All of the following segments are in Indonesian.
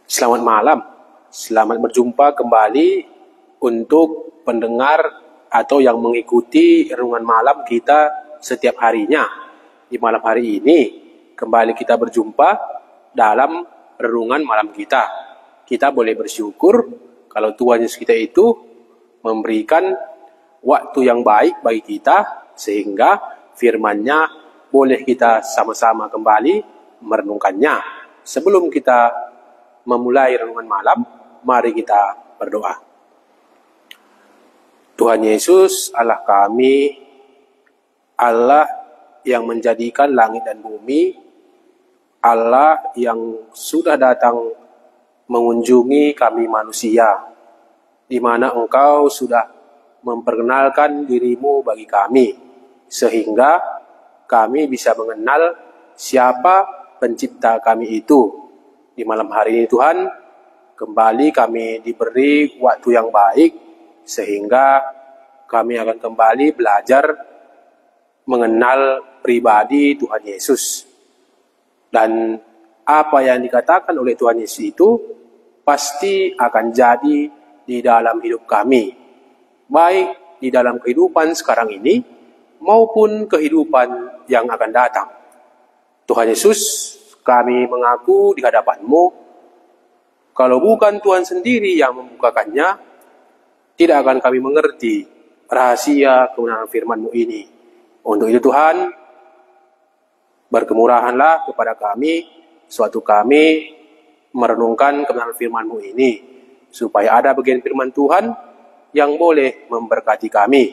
Selamat malam, selamat berjumpa kembali untuk pendengar atau yang mengikuti renungan malam kita setiap harinya. Di malam hari ini, kembali kita berjumpa dalam renungan malam kita. Kita boleh bersyukur kalau Tuhan Yesus kita itu memberikan waktu yang baik bagi kita, sehingga firman-Nya boleh kita sama-sama kembali merenungkannya. Sebelum kita memulai renungan malam, mari kita berdoa. Tuhan Yesus, Allah kami, Allah yang menjadikan langit dan bumi, Allah yang sudah datang mengunjungi kami manusia, di mana Engkau sudah memperkenalkan dirimu bagi kami, sehingga kami bisa mengenal siapa pencipta kami itu. Di malam hari ini Tuhan, kembali kami diberi waktu yang baik, sehingga kami akan kembali belajar mengenal pribadi Tuhan Yesus. Dan apa yang dikatakan oleh Tuhan Yesus itu pasti akan jadi di dalam hidup kami, baik di dalam kehidupan sekarang ini maupun kehidupan yang akan datang. Tuhan Yesus, kami mengaku di hadapan-Mu, kalau bukan Tuhan sendiri yang membukakannya, tidak akan kami mengerti rahasia kebenaran firman-Mu ini. Untuk itu Tuhan, berkemurahanlah kepada kami, suatu kami merenungkan kebenaran firman-Mu ini, supaya ada bagian firman Tuhan yang boleh memberkati kami.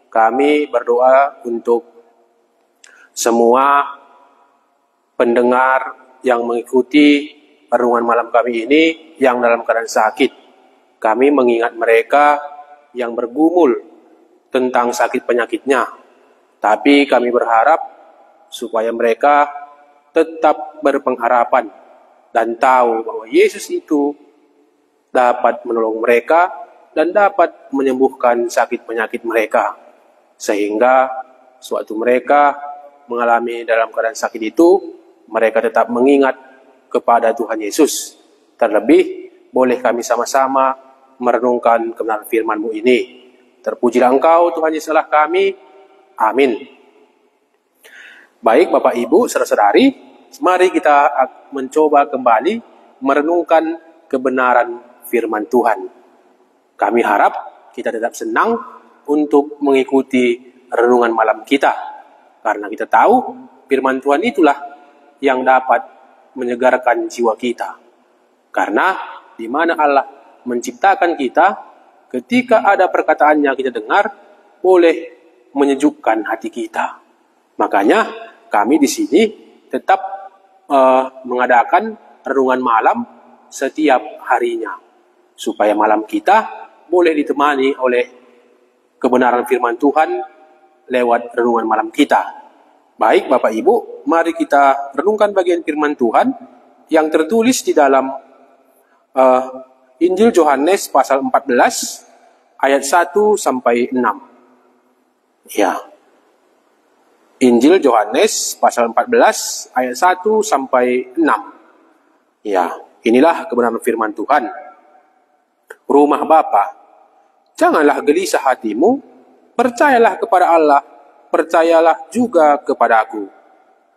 Kami berdoa untuk semua pendengar yang mengikuti renungan malam kami ini yang dalam keadaan sakit. Kami mengingat mereka yang bergumul tentang sakit penyakitnya. Tapi kami berharap supaya mereka tetap berpengharapan dan tahu bahwa Yesus itu dapat menolong mereka dan dapat menyembuhkan sakit penyakit mereka. Sehingga suatu mereka mengalami dalam keadaan sakit itu, mereka tetap mengingat kepada Tuhan Yesus. Terlebih, boleh kami sama-sama merenungkan kebenaran firman-Mu ini. Terpujilah Engkau, Tuhan Yesus Allah kami. Amin. Baik Bapak Ibu, saudara-saudari, mari kita mencoba kembali merenungkan kebenaran firman Tuhan. Kami harap kita tetap senang untuk mengikuti renungan malam kita, karena kita tahu firman Tuhan itulah yang dapat menyegarkan jiwa kita. Karena di mana Allah menciptakan kita, ketika ada perkataannya kita dengar, boleh menyejukkan hati kita. Makanya kami di sini tetap mengadakan renungan malam setiap harinya, supaya malam kita boleh ditemani oleh kebenaran firman Tuhan lewat renungan malam kita. Baik Bapak Ibu, mari kita renungkan bagian firman Tuhan yang tertulis di dalam Injil Yohanes pasal 14 ayat 1 sampai 6. Ya. Injil Yohanes pasal 14 ayat 1 sampai 6. Ya, inilah kebenaran firman Tuhan. Rumah Bapa, janganlah gelisah hatimu, percayalah kepada Allah, percayalah juga kepadaku.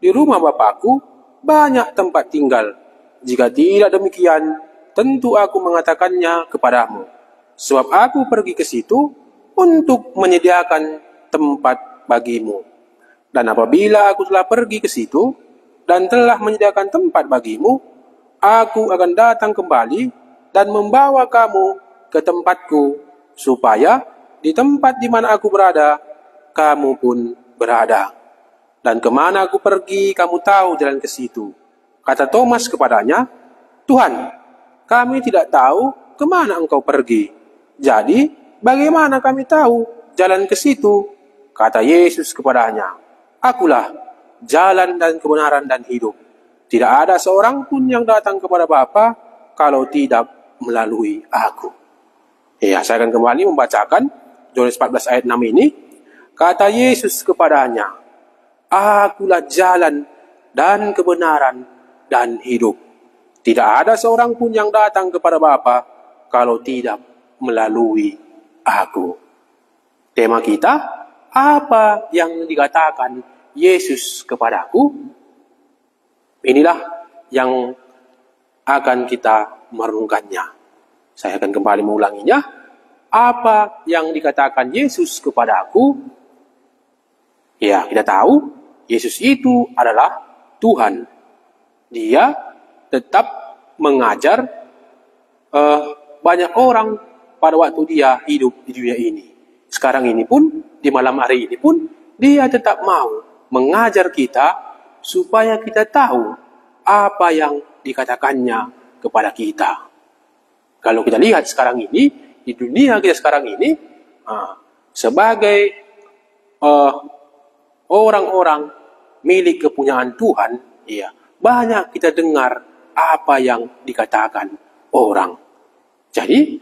Di rumah Bapakku banyak tempat tinggal. Jika tidak demikian, tentu aku mengatakannya kepadamu. Sebab aku pergi ke situ untuk menyediakan tempat bagimu. Dan apabila aku telah pergi ke situ dan telah menyediakan tempat bagimu, aku akan datang kembali dan membawa kamu ke tempatku, supaya di tempat di mana aku berada, kamu pun berada. Dan kemana aku pergi, kamu tahu jalan ke situ. Kata Thomas kepadanya, Tuhan, kami tidak tahu kemana engkau pergi. Jadi, bagaimana kami tahu jalan ke situ? Kata Yesus kepadanya, Akulah jalan dan kebenaran dan hidup. Tidak ada seorang pun yang datang kepada Bapa kalau tidak melalui aku. Ya, saya akan kembali membacakan Yohanes 14 ayat 6 ini. Kata Yesus kepadanya, Akulah jalan dan kebenaran dan hidup. Tidak ada seorang pun yang datang kepada Bapa kalau tidak melalui aku. Tema kita, apa yang dikatakan Yesus kepadaku? Inilah yang akan kita merenungkannya. Saya akan kembali mengulanginya. Apa yang dikatakan Yesus kepadaku? Ya, kita tahu Yesus itu adalah Tuhan. Dia tetap mengajar banyak orang pada waktu dia hidup di dunia ini. Sekarang ini pun, di malam hari ini pun, dia tetap mau mengajar kita supaya kita tahu apa yang dikatakannya kepada kita. Kalau kita lihat sekarang ini, di dunia kita sekarang ini, sebagai orang-orang milik kepunyaan Tuhan, ya, banyak kita dengar apa yang dikatakan orang. Jadi,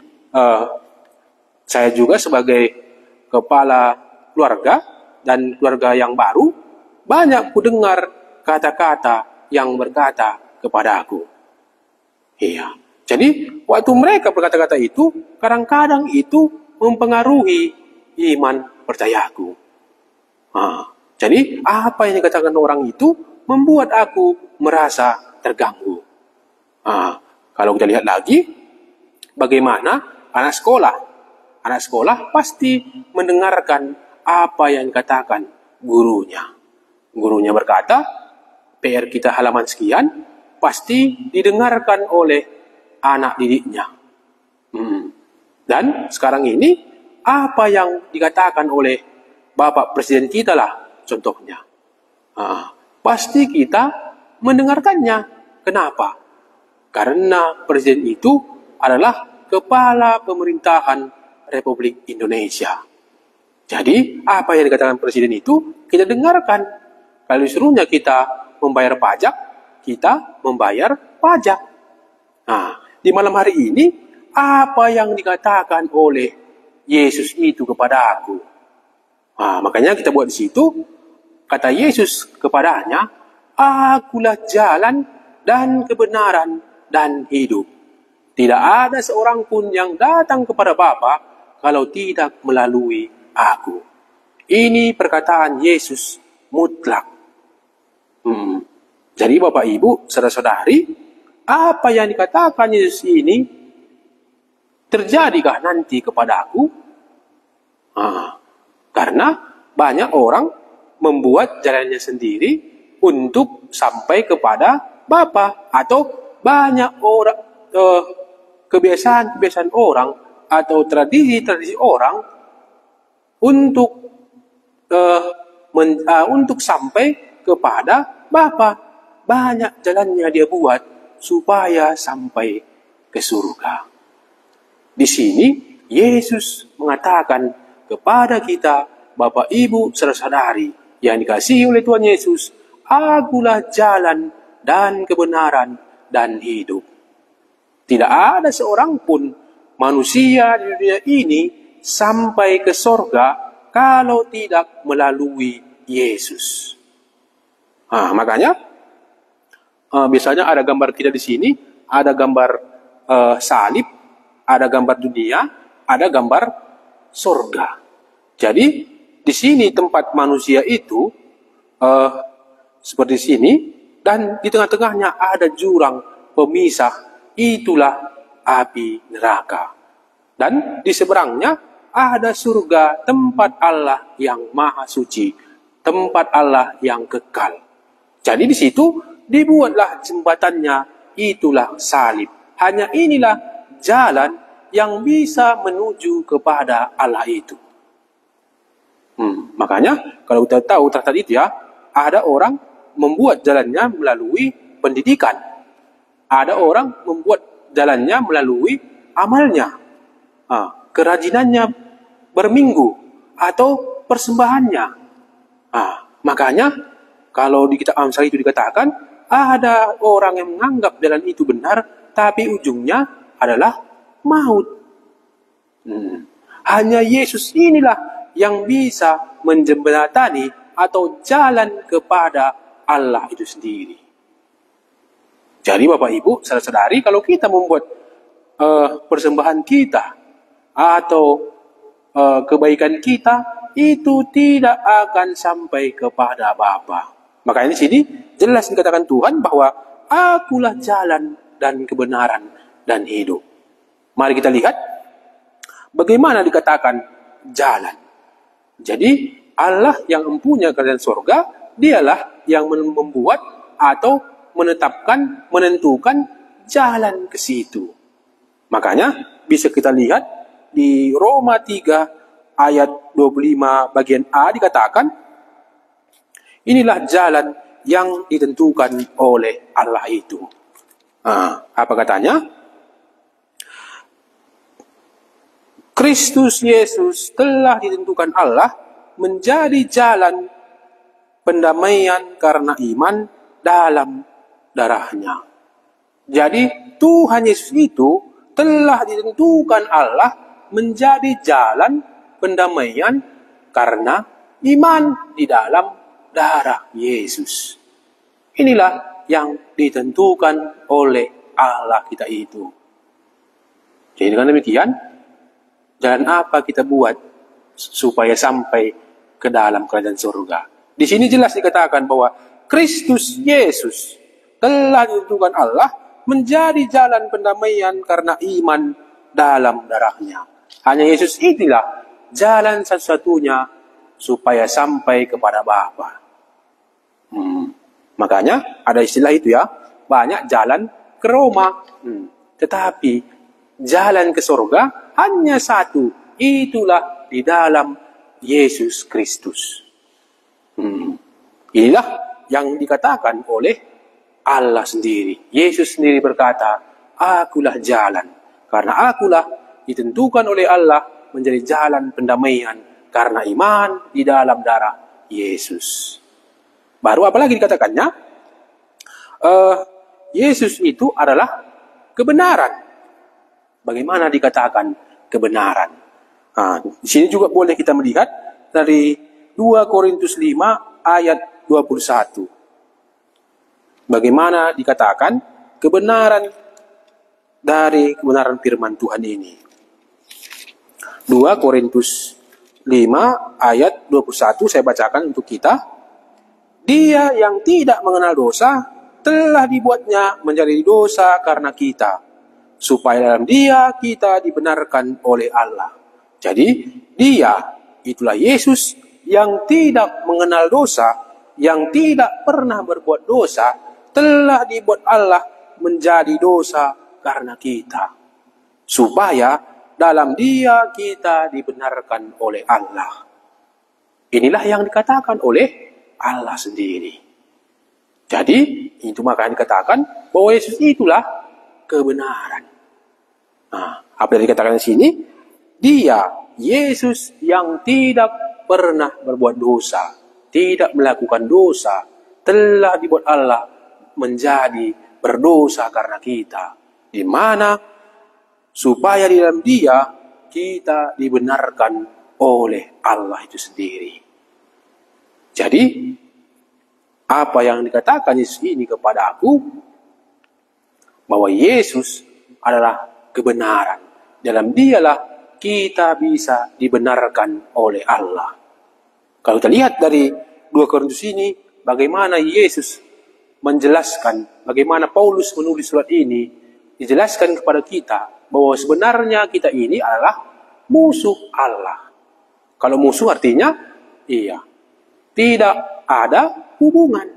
saya juga sebagai kepala keluarga dan keluarga yang baru, banyak ku dengar kata-kata yang berkata kepada aku. Iya. Jadi, waktu mereka berkata-kata itu, kadang-kadang itu mempengaruhi iman percayaku. Jadi, apa yang dikatakan orang itu membuat aku merasa terganggu. Kalau kita lihat lagi, bagaimana anak sekolah. Anak sekolah pasti mendengarkan apa yang dikatakan gurunya. Gurunya berkata, PR kita halaman sekian, pasti didengarkan oleh anak didiknya. Dan sekarang ini, apa yang dikatakan oleh Bapak Presiden kita lah, contohnya. Pasti kita mendengarkannya. Kenapa? Karena Presiden itu adalah kepala pemerintahan Republik Indonesia. Jadi, apa yang dikatakan Presiden itu, kita dengarkan. Kalau disuruhnya kita membayar pajak, kita membayar pajak. Di malam hari ini, apa yang dikatakan oleh Yesus itu kepada aku? Makanya kita buat di situ, kata Yesus kepadanya, akulah jalan dan kebenaran dan hidup. Tidak ada seorang pun yang datang kepada Bapa kalau tidak melalui aku. Ini perkataan Yesus mutlak. Jadi Bapak Ibu, saudara-saudari, apa yang dikatakan Yesus ini terjadikah nanti kepada aku? Karena banyak orang membuat jalannya sendiri untuk sampai kepada Bapa, atau banyak orang kebiasaan-kebiasaan orang atau tradisi-tradisi orang untuk sampai kepada Bapa. Banyak jalannya dia buat supaya sampai ke surga. Di sini Yesus mengatakan kepada kita, Bapak Ibu saudara-saudari yang dikasihi oleh Tuhan Yesus, akulah jalan dan kebenaran dan hidup. Tidak ada seorang pun manusia di dunia ini sampai ke surga kalau tidak melalui Yesus. Makanya biasanya ada gambar kita di sini, ada gambar salib, ada gambar dunia, ada gambar surga. Jadi di sini tempat manusia itu seperti sini, dan di tengah-tengahnya ada jurang pemisah, itulah api neraka. Dan di seberangnya ada surga, tempat Allah yang maha suci, tempat Allah yang kekal. Jadi di situ dibuatlah jembatannya, itulah salib. Hanya inilah jalan yang bisa menuju kepada Allah itu. Makanya kalau kita tahu tentang itu ya, ada orang membuat jalannya melalui pendidikan. Ada orang membuat jalannya melalui amalnya, kerajinannya berminggu, atau persembahannya. Makanya kalau di kitab Amsal itu dikatakan, ada orang yang menganggap jalan itu benar, tapi ujungnya adalah maut. Hanya Yesus inilah yang bisa menjembatani atau jalan kepada Allah itu sendiri. Jadi Bapak Ibu, saudara-saudari, kalau kita membuat persembahan kita atau kebaikan kita, itu tidak akan sampai kepada Bapa. Makanya di sini jelas dikatakan Tuhan bahwa akulah jalan dan kebenaran dan hidup. Mari kita lihat bagaimana dikatakan jalan. Jadi Allah yang mempunyai kerajaan surga, dialah yang membuat atau menetapkan, menentukan jalan ke situ. Makanya bisa kita lihat di Roma 3 ayat 25 bagian A dikatakan, inilah jalan yang ditentukan oleh Allah itu. Apa katanya? Kristus Yesus telah ditentukan Allah menjadi jalan pendamaian karena iman dalam darahnya. Jadi Tuhan Yesus itu telah ditentukan Allah menjadi jalan pendamaian karena iman di dalam darah Yesus. Inilah yang ditentukan oleh Allah kita itu. Jadi dengan demikian, jalan apa kita buat supaya sampai ke dalam kerajaan surga? Di sini jelas dikatakan bahwa Kristus Yesus telah ditentukan Allah menjadi jalan pendamaian karena iman dalam darahnya. Hanya Yesus itulah jalan satu-satunya supaya sampai kepada Bapa. Makanya ada istilah itu ya, banyak jalan ke Roma. Tetapi jalan ke surga hanya satu, itulah di dalam Yesus Kristus. Inilah yang dikatakan oleh Allah sendiri. Yesus sendiri berkata, akulah jalan. Karena akulah ditentukan oleh Allah menjadi jalan pendamaian karena iman di dalam darah Yesus. Baru apalagi dikatakannya? Yesus itu adalah kebenaran. Bagaimana dikatakan kebenaran? Di sini juga boleh kita melihat dari 2 Korintus 5 ayat 21. Bagaimana dikatakan kebenaran dari kebenaran firman Tuhan ini. 2 Korintus 5 ayat 21 saya bacakan untuk kita. Dia yang tidak mengenal dosa telah dibuatnya menjadi dosa karena kita, supaya dalam dia kita dibenarkan oleh Allah. Jadi dia, itulah Yesus yang tidak mengenal dosa, yang tidak pernah berbuat dosa, telah dibuat Allah menjadi dosa karena kita, supaya dalam dia kita dibenarkan oleh Allah. Inilah yang dikatakan oleh Allah sendiri. Jadi itu makanya dikatakan bahwa Yesus itulah kebenaran. Apa yang dikatakan di sini? Dia, Yesus yang tidak pernah berbuat dosa, tidak melakukan dosa, telah dibuat Allah menjadi berdosa karena kita. Di mana supaya di dalam dia kita dibenarkan oleh Allah itu sendiri. Jadi apa yang dikatakan Yesus ini kepada aku, bahwa Yesus adalah kebenaran. Dalam dialah kita bisa dibenarkan oleh Allah. Kalau kita lihat dari 2 Korintus ini, bagaimana Yesus menjelaskan, bagaimana Paulus menulis surat ini, dijelaskan kepada kita bahwa sebenarnya kita ini adalah musuh Allah. Kalau musuh artinya, tidak ada hubungan.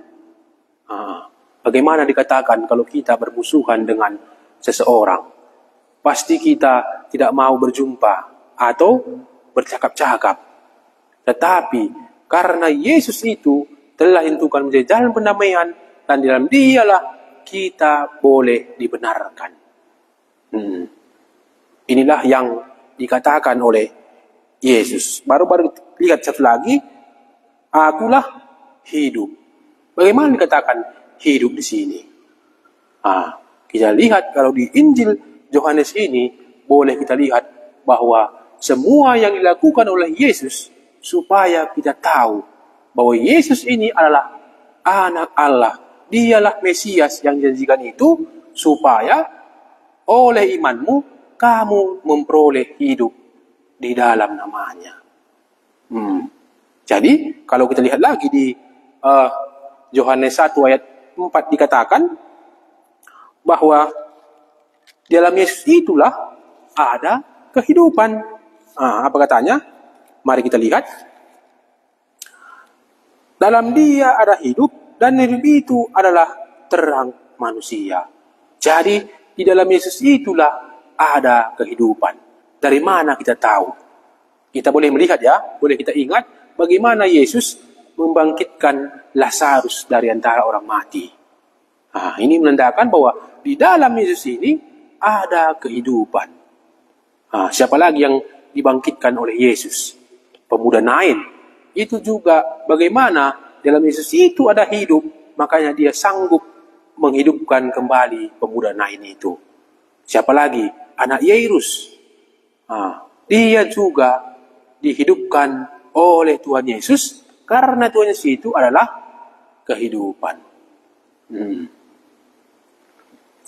Bagaimana dikatakan kalau kita bermusuhan dengan seseorang? Pasti kita tidak mau berjumpa atau bercakap-cakap. Tetapi karena Yesus itu telah ditentukan menjadi jalan pendamaian, dan di dalam dialah kita boleh dibenarkan. Inilah yang dikatakan oleh Yesus. Baru-baru lihat satu lagi, akulah hidup. Bagaimana dikatakan hidup di sini? Kita lihat kalau di Injil Yohanes ini, boleh kita lihat bahwa semua yang dilakukan oleh Yesus supaya kita tahu bahwa Yesus ini adalah anak Allah dialah Mesias yang janjikan itu, supaya oleh imanmu kamu memperoleh hidup di dalam namanya. Jadi kalau kita lihat lagi di Yohanes 1 ayat 4 dikatakan bahwa di dalam Yesus itulah ada kehidupan. Apa katanya? Mari kita lihat. Dalam Dia ada hidup, dan hidup itu adalah terang manusia. Jadi di dalam Yesus itulah ada kehidupan. Dari mana kita tahu? Kita boleh melihat ya, boleh kita ingat bagaimana Yesus membangkitkan Lazarus dari antara orang mati. Ini menandakan bahwa di dalam Yesus ini ada kehidupan. Siapa lagi yang dibangkitkan oleh Yesus? Pemuda Nain. Itu juga bagaimana dalam Yesus itu ada hidup, makanya dia sanggup menghidupkan kembali pemuda Nain itu. Siapa lagi? Anak Yairus. Dia juga dihidupkan oleh Tuhan Yesus, karena Tuhan Yesus itu adalah kehidupan.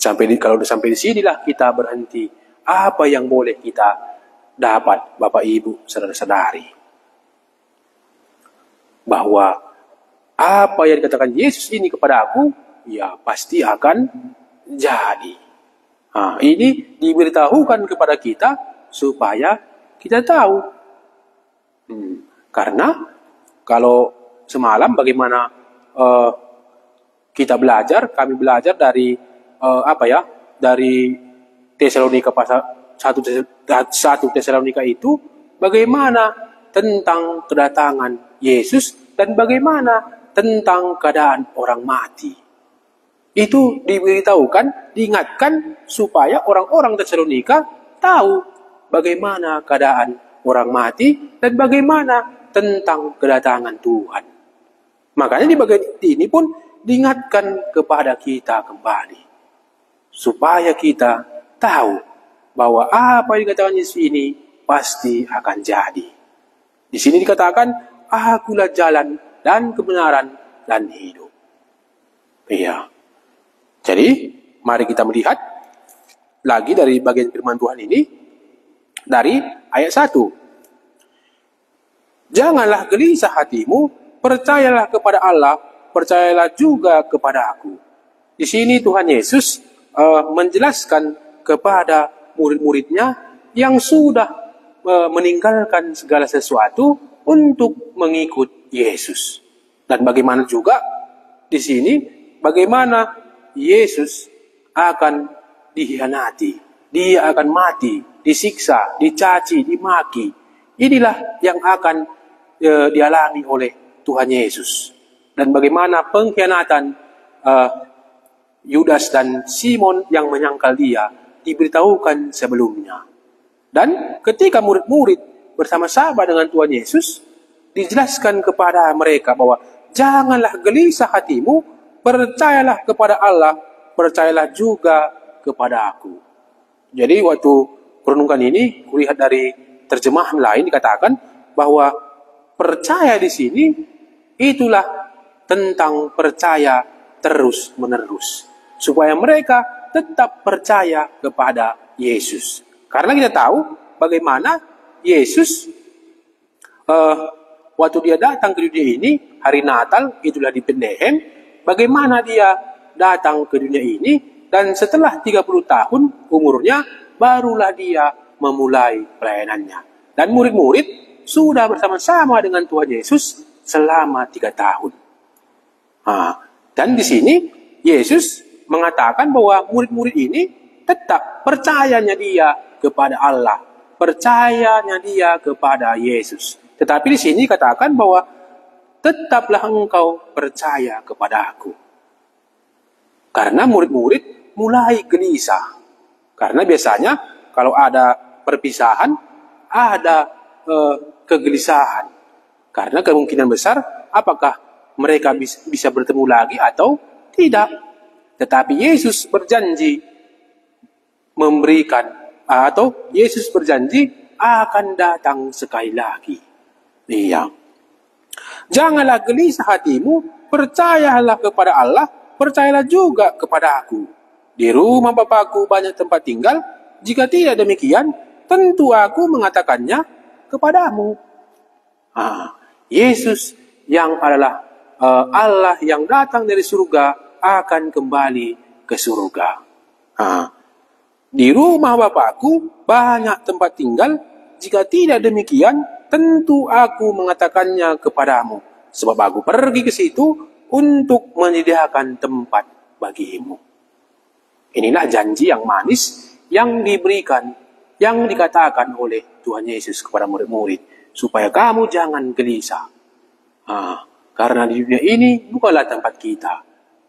Kalau sampai di sinilah kita berhenti. Apa yang boleh kita dapat, Bapak Ibu, saudara-saudari? Bahwa apa yang dikatakan Yesus ini kepada aku, ya pasti akan jadi. Ini diberitahukan kepada kita supaya kita tahu. Karena kalau semalam bagaimana kami belajar dari dari Tesalonika pasal 1 Tesalonika itu, bagaimana tentang kedatangan Yesus dan bagaimana tentang keadaan orang mati. Itu diberitahukan, diingatkan supaya orang-orang Tesalonika tahu bagaimana keadaan orang mati dan bagaimana tentang kedatangan Tuhan. Makanya di bagian ini pun diingatkan kepada kita kembali, supaya kita tahu bahwa apa yang dikatakan Yesus ini pasti akan jadi. Di sini dikatakan, akulah jalan dan kebenaran dan hidup. Iya. Jadi, mari kita melihat lagi dari bagian firman Tuhan ini, dari ayat 1. Janganlah gelisah hatimu, percayalah kepada Allah, percayalah juga kepada aku. Di sini Tuhan Yesus menjelaskan kepada murid-muridnya yang sudah meninggalkan segala sesuatu untuk mengikut Yesus. Dan bagaimana juga di sini, bagaimana Yesus akan dikhianati, dia akan mati, disiksa, dicaci, dimaki. Inilah yang akan dialami oleh Tuhan Yesus. Dan bagaimana pengkhianatan Yudas dan Simon yang menyangkal dia diberitahukan sebelumnya. Dan ketika murid-murid bersama-sama dengan Tuhan Yesus, dijelaskan kepada mereka bahwa janganlah gelisah hatimu, percayalah kepada Allah, percayalah juga kepada aku. Jadi waktu perenungan ini, kulihat dari terjemahan lain dikatakan bahwa percaya di sini itulah tentang percaya terus-menerus, supaya mereka tetap percaya kepada Yesus. Karena kita tahu bagaimana Yesus waktu dia datang ke dunia ini, hari Natal, itulah di Bethlehem, bagaimana dia datang ke dunia ini, dan setelah 30 tahun umurnya, barulah dia memulai pelayanannya. Dan murid-murid sudah bersama-sama dengan Tuhan Yesus selama 3 tahun. Dan di sini Yesus mengatakan bahwa murid-murid ini tetap percayanya dia kepada Allah, percayanya dia kepada Yesus. Tetapi di sini katakan bahwa tetaplah engkau percaya kepada aku. Karena murid-murid mulai gelisah. Karena biasanya kalau ada perpisahan, ada kegelisahan. Karena kemungkinan besar apakah mereka bisa bertemu lagi atau tidak. Tetapi Yesus berjanji memberikan, atau Yesus berjanji akan datang sekali lagi. Iya. Janganlah gelisah hatimu, percayalah kepada Allah, percayalah juga kepada aku. Di rumah Bapakku banyak tempat tinggal. Jika tidak demikian, tentu aku mengatakannya kepadamu. Yesus yang adalah Allah yang datang dari surga akan kembali ke surga. Di rumah Bapakku banyak tempat tinggal. Jika tidak demikian, tentu aku mengatakannya kepadamu. Sebab aku pergi ke situ untuk menyediakan tempat bagimu. Inilah janji yang manis yang diberikan, yang dikatakan oleh Tuhan Yesus kepada murid-murid. Supaya kamu jangan gelisah. Karena di dunia ini bukanlah tempat kita.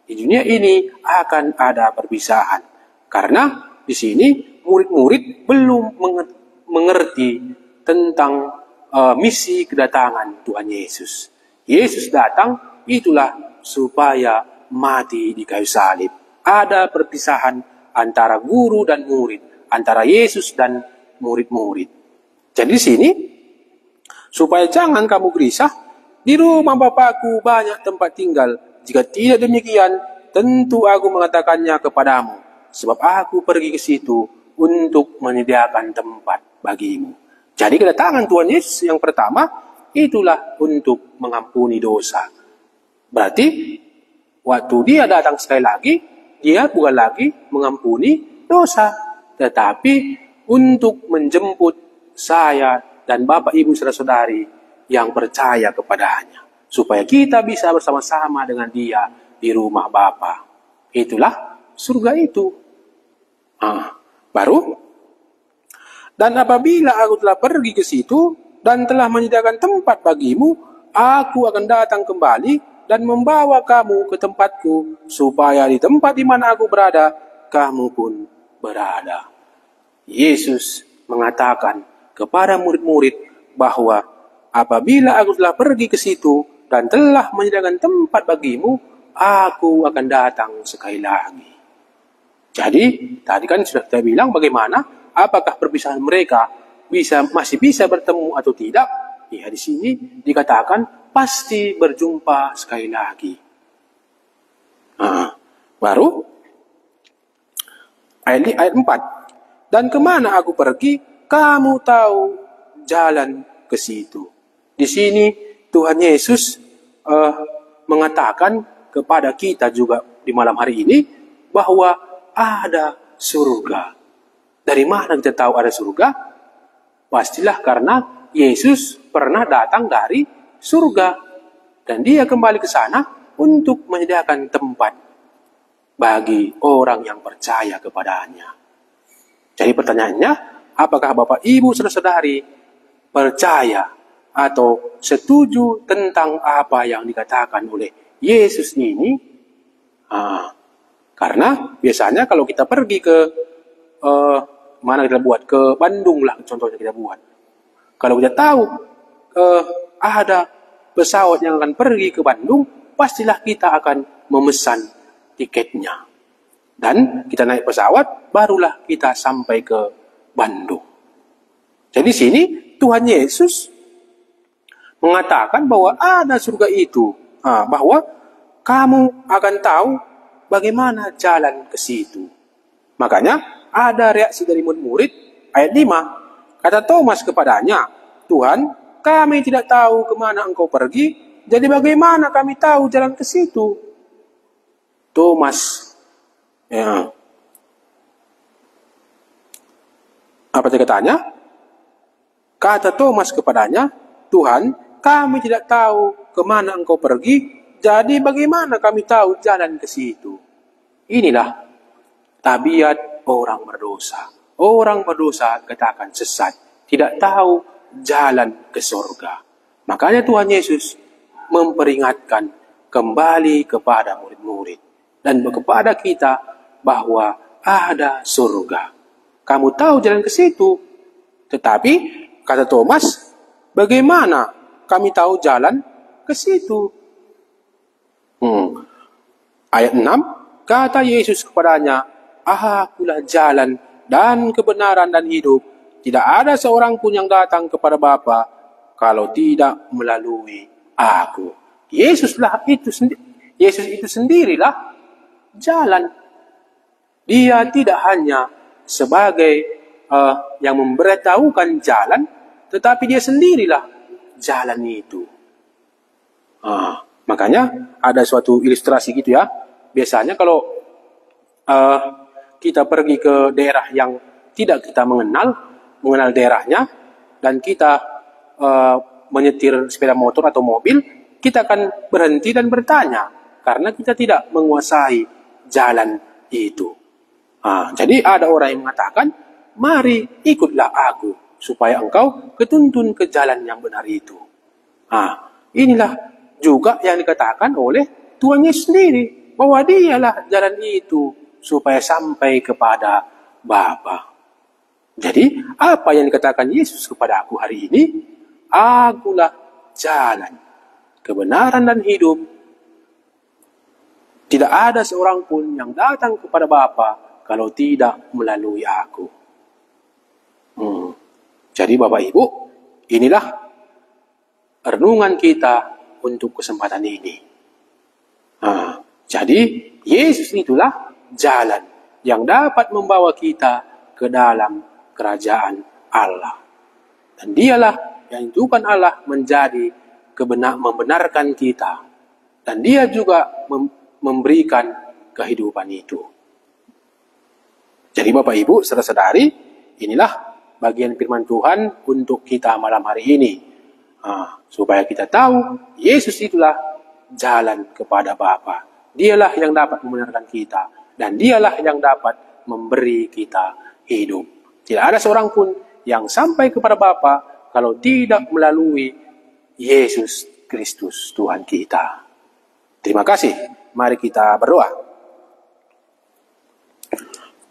Di dunia ini akan ada perpisahan. Karena di sini murid-murid belum mengerti tentang misi kedatangan Tuhan Yesus. Yesus datang itulah supaya mati di kayu salib. Ada perpisahan antara guru dan murid, antara Yesus dan murid-murid. Jadi di sini supaya jangan kamu gelisah, di rumah Bapakku banyak tempat tinggal. Jika tidak demikian, tentu aku mengatakannya kepadamu. Sebab aku pergi ke situ untuk menyediakan tempat bagimu. Jadi kedatangan Tuhan Yesus yang pertama, itulah untuk mengampuni dosa. Berarti, waktu dia datang sekali lagi, dia bukan lagi mengampuni dosa. Tetapi untuk menjemput saya dan Bapak Ibu Saudara-saudari yang percaya kepadanya. Supaya kita bisa bersama-sama dengan dia di rumah Bapa. Itulah surga itu. Baru. Dan apabila aku telah pergi ke situ dan telah menyediakan tempat bagimu, aku akan datang kembali dan membawa kamu ke tempatku, supaya di tempat di mana aku berada, kamu pun berada. Yesus mengatakan kepada murid-murid bahwa apabila aku telah pergi ke situ dan telah menyediakan tempat bagimu, aku akan datang sekali lagi. Jadi, tadi kan sudah kita bilang bagaimana, apakah perpisahan mereka masih bisa bertemu atau tidak? Ya, di sini dikatakan pasti berjumpa sekali lagi. Baru ayat 4. Dan kemana aku pergi, kamu tahu jalan ke situ. Di sini Tuhan Yesus mengatakan kepada kita juga di malam hari ini bahwa ada surga. Dari mana kita tahu ada surga? Pastilah karena Yesus pernah datang dari surga. Dan dia kembali ke sana untuk menyediakan tempat bagi orang yang percaya kepadanya. Jadi pertanyaannya, apakah Bapak Ibu Saudara-saudari percaya atau setuju tentang apa yang dikatakan oleh Yesus ini? Karena biasanya kalau kita pergi ke mana kita buat, ke Bandung lah contohnya kita buat. Kalau kita tahu ada pesawat yang akan pergi ke Bandung, pastilah kita akan memesan tiketnya. Dan kita naik pesawat, barulah kita sampai ke Bandung. Jadi sini Tuhan Yesus mengatakan bahwa ada surga itu, bahwa kamu akan tahu bagaimana jalan ke situ. Makanya ada reaksi dari murid-murid. Ayat 5. Kata Thomas kepadanya, Tuhan, kami tidak tahu kemana engkau pergi, jadi bagaimana kami tahu jalan ke situ? Thomas, apa dia katanya? Kata Thomas kepadanya, Tuhan, kami tidak tahu kemana engkau pergi, jadi bagaimana kami tahu jalan ke situ? Inilah tabiat orang berdosa. Orang berdosa katakan sesat, tidak tahu jalan ke surga. Makanya Tuhan Yesus memperingatkan kembali kepada murid-murid dan kepada kita bahwa ada surga. Kamu tahu jalan ke situ. Tetapi kata Thomas, bagaimana kami tahu jalan ke situ? Ayat 6, kata Yesus kepadanya, Akulah jalan dan kebenaran dan hidup. Tidak ada seorang pun yang datang kepada Bapa kalau tidak melalui Aku. Yesus itu sendirilah jalan. Dia tidak hanya sebagai yang memberitahukan jalan, tetapi dia sendirilah jalan itu. Makanya ada suatu ilustrasi gitu ya. Biasanya kalau kita pergi ke daerah yang tidak kita mengenal daerahnya, dan kita menyetir sepeda motor atau mobil, kita akan berhenti dan bertanya, karena kita tidak menguasai jalan itu. Jadi ada orang yang mengatakan, mari ikutlah aku, supaya engkau ketuntun ke jalan yang benar itu. Inilah juga yang dikatakan oleh Tuhan Yesus sendiri, bahwa dialah jalan itu, supaya sampai kepada Bapa. Jadi, apa yang dikatakan Yesus kepada aku hari ini? Akulah jalan, kebenaran dan hidup. Tidak ada seorang pun yang datang kepada Bapa kalau tidak melalui aku. Jadi Bapak Ibu, inilah renungan kita untuk kesempatan ini. Jadi, Yesus itulah jalan yang dapat membawa kita ke dalam kerajaan Allah. Dan dialah yang Tuhan Allah menjadi membenarkan kita. Dan dia juga memberikan kehidupan itu. Jadi Bapak Ibu, saudara-saudari, inilah bagian firman Tuhan untuk kita malam hari ini. Supaya kita tahu, Yesus itulah jalan kepada Bapa. Dialah yang dapat membenarkan kita. Dan dialah yang dapat memberi kita hidup. Tidak ada seorang pun yang sampai kepada Bapa kalau tidak melalui Yesus Kristus Tuhan kita. Terima kasih. Mari kita berdoa.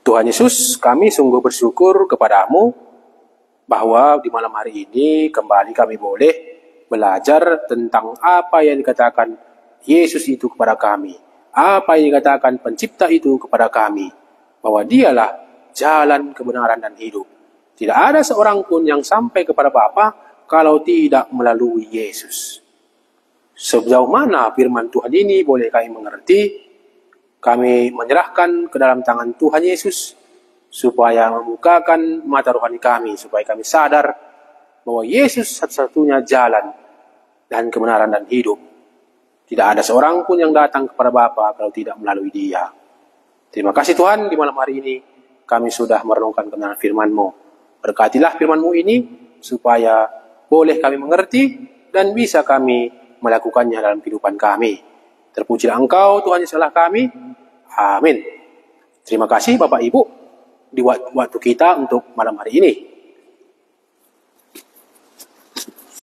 Tuhan Yesus, kami sungguh bersyukur kepadamu bahwa di malam hari ini kembali kami boleh belajar tentang apa yang dikatakan Yesus itu kepada kami. Apa yang dikatakan pencipta itu kepada kami. Bahwa dialah jalan kebenaran dan hidup. Tidak ada seorang pun yang sampai kepada Bapa kalau tidak melalui Yesus. Sejauh mana firman Tuhan ini boleh kami mengerti, kami menyerahkan ke dalam tangan Tuhan Yesus, supaya membukakan mata rohani kami, supaya kami sadar bahwa Yesus satu-satunya jalan dan kebenaran dan hidup. Tidak ada seorang pun yang datang kepada Bapa kalau tidak melalui Dia. Terima kasih Tuhan, di malam hari ini kami sudah merenungkan kebenaran firman-Mu. Berkatilah firman-Mu ini, supaya boleh kami mengerti dan bisa kami melakukannya dalam kehidupan kami. Terpujilah Engkau, Tuhan Yesus Allah kami. Amin. Terima kasih Bapak Ibu di waktu kita untuk malam hari ini.